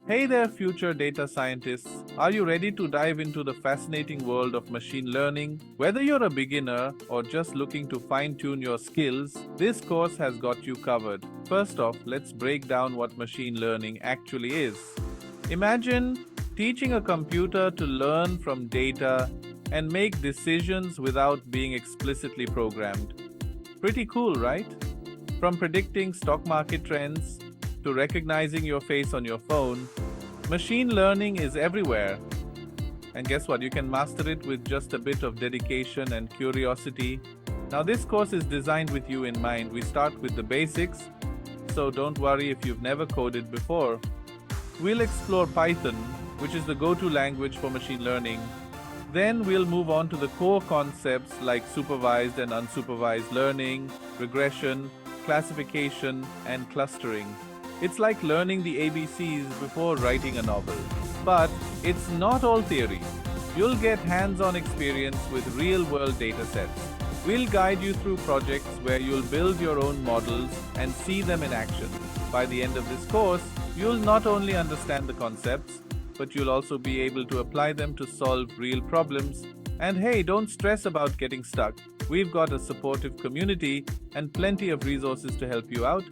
Hey there, future data scientists. Are you ready to dive into the fascinating world of machine learning? Whether you're a beginner or just looking to fine tune your skills, this course has got you covered. First off, let's break down what machine learning actually is. Imagine teaching a computer to learn from data and make decisions without being explicitly programmed. Pretty cool, right? From predicting stock market trends to recognizing your face on your phone, machine learning is everywhere. And guess what? You can master it with just a bit of dedication and curiosity. Now, this course is designed with you in mind. We start with the basics, so don't worry if you've never coded before. We'll explore Python, which is the go to language for machine learning. Then we'll move on to the core concepts like supervised and unsupervised learning, regression, classification, and clustering. It's like learning the ABCs before writing a novel. But it's not all theory. You'll get hands on experience with real world data sets. We'll guide you through projects where you'll build your own models and see them in action. By the end of this course, you'll not only understand the concepts, but you'll also be able to apply them to solve real problems. And hey, don't stress about getting stuck. We've got a supportive community and plenty of resources to help you out.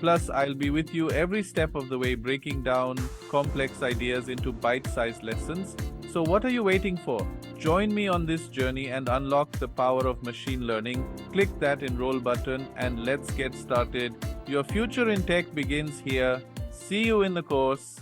Plus, I'll be with you every step of the way, breaking down complex ideas into bite sized lessons. So, what are you waiting for? Join me on this journey and unlock the power of machine learning. Click that enroll button and let's get started. Your future in tech begins here. See you in the course.